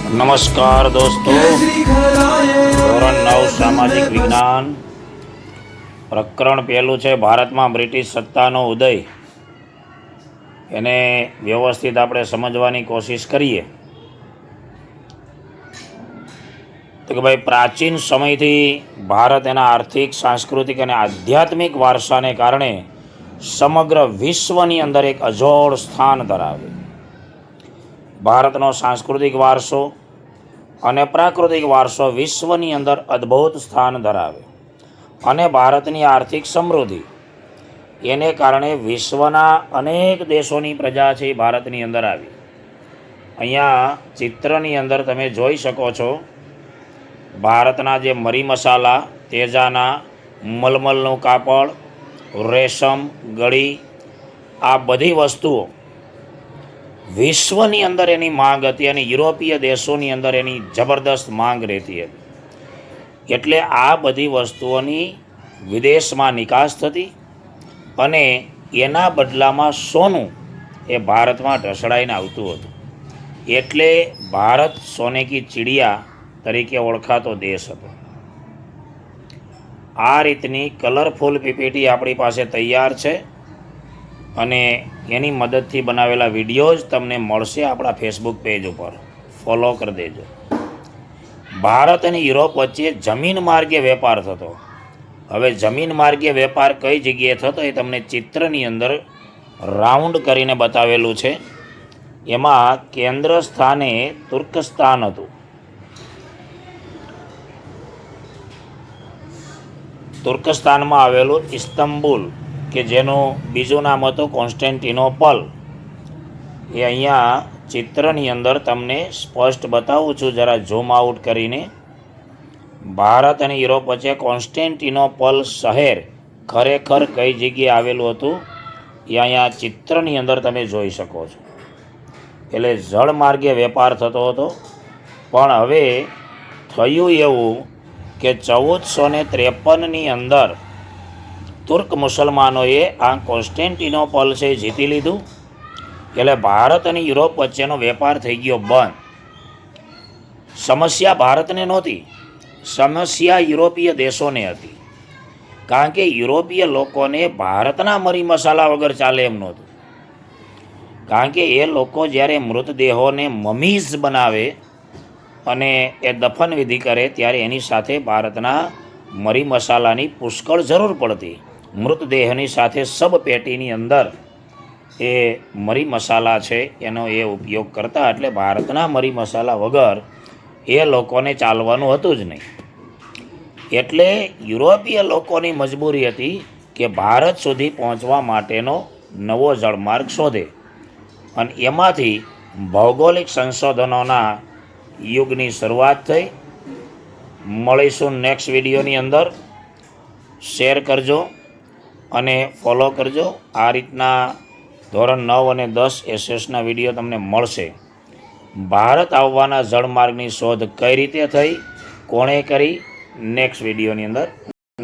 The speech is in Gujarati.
નમસ્કાર દોસ્તો, ધોરણ 9 સામાજિક વિજ્ઞાન પ્રકરણ પહેલું છે ભારતમાં બ્રિટિશ સત્તાનો ઉદય. એને વ્યવસ્થિત આપણે સમજવાની કોશિશ કરીએ તો કે ભાઈ, પ્રાચીન સમયથી ભારત એના આર્થિક, સાંસ્કૃતિક અને આધ્યાત્મિક વારસાને કારણે સમગ્ર વિશ્વની અંદર એક અજોડ સ્થાન ધરાવે. ભારતનો સાંસ્કૃતિક વારસો અને પ્રાકૃતિક વારસો વિશ્વની અંદર અદ્ભુત સ્થાન ધરાવે અને ભારતની આર્થિક સમૃદ્ધિ એને કારણે વિશ્વના અનેક દેશોની પ્રજા છે એ ભારતની અંદર આવી. અહીંયા ચિત્રની અંદર તમે જોઈ શકો છો ભારતના જે મરી મસાલા, તેજાના, મલમલનું કાપડ, રેશમ, ગળી, આ બધી વસ્તુઓ વિશ્વની અંદર એની માંગ હતી અને યુરોપીય દેશોની અંદર એની જબરદસ્ત માંગ રહેતી હતી. એટલે આ બધી વસ્તુઓની વિદેશમાં નિકાસ થતી અને એના બદલામાં સોનું એ ભારતમાં ઢસડાઈને આવતું હતું. એટલે ભારત સોને કી ચિડિયા તરીકે ઓળખાતો દેશ હતો. આ રીતની કલરફુલ પીપીટી આપણી પાસે તૈયાર છે અને એની મદદથી બનાવેલા વિડીયોઝ તમને મળશે આપણા ફેસબુક પેજ ઉપર. ફોલો કરી દેજો. ભારત અને યુરોપ વચ્ચે જમીન માર્ગે વેપાર થતો. હવે જમીન માર્ગે વેપાર કઈ જગ્યાએ થતો એ તમને ચિત્રની અંદર રાઉન્ડ કરીને બતાવેલું છે. એમાં કેન્દ્ર સ્થાને તુર્કસ્તાન હતું. તુર્કસ્તાનમાં આવેલું ઇસ્તંબુલ, કે જેનું બીજું નામ હતું કોન્સ્ટેન્ટિનોપલ, એ અહીંયા ચિત્રની અંદર તમને સ્પષ્ટ બતાવું છું જરા ઝૂમ આઉટ કરીને. ભારત અને યુરોપ વચ્ચે કોન્સ્ટેન્ટિનોપલ શહેર ખરેખર કઈ જગ્યાએ આવેલું હતું એ અહીંયા ચિત્રની અંદર તમે જોઈ શકો છો. એટલે જળમાર્ગે વેપાર થતો હતો. પણ હવે થયું એવું કે 1453ની અંદર તુર્ક મુસલમાનોએ આ કોન્સ્ટેન્ટિનોપલ છે જીતી લીધું. એટલે ભારત અને યુરોપ વચ્ચેનો વેપાર થઈ ગયો બંધ. સમસ્યા ભારતને નહોતી, સમસ્યા યુરોપીય દેશોને હતી. કારણ કે યુરોપીય લોકોને ભારતના મરી મસાલા વગર ચાલે એમ નહોતું. કારણ કે એ લોકો જ્યારે મૃતદેહોને મમીઝ બનાવે અને એ દફન વિધિ કરે ત્યારે એની સાથે ભારતના મરી મસાલાની પુષ્કળ જરૂર પડતી. મૃતદેહની સાથે સબ પેટીની અંદર એ મરી મસાલા છે એનો એ ઉપયોગ કરતા. એટલે ભારતના મરી મસાલા વગર એ લોકોને ચાલવાનું હતું જ નહીં. એટલે યુરોપીય લોકોની મજબૂરી હતી કે ભારત સુધી પહોંચવા માટેનો નવો જળમાર્ગ શોધે. અને એમાંથી ભૌગોલિક સંશોધનોના યુગની શરૂઆત થઈ. મળીશું નેક્સ્ટ વિડીયોની અંદર. શેર કરજો અને ફોલો કરજો. આ રીતના ધોરણ 9 અને 10 એસએસના વિડીયો તમને મળશે. ભારત આવવાના જળમાર્ગની શોધ કઈ રીતે થઈ, કોણે કરી, નેક્સ્ટ વિડીયોની અંદર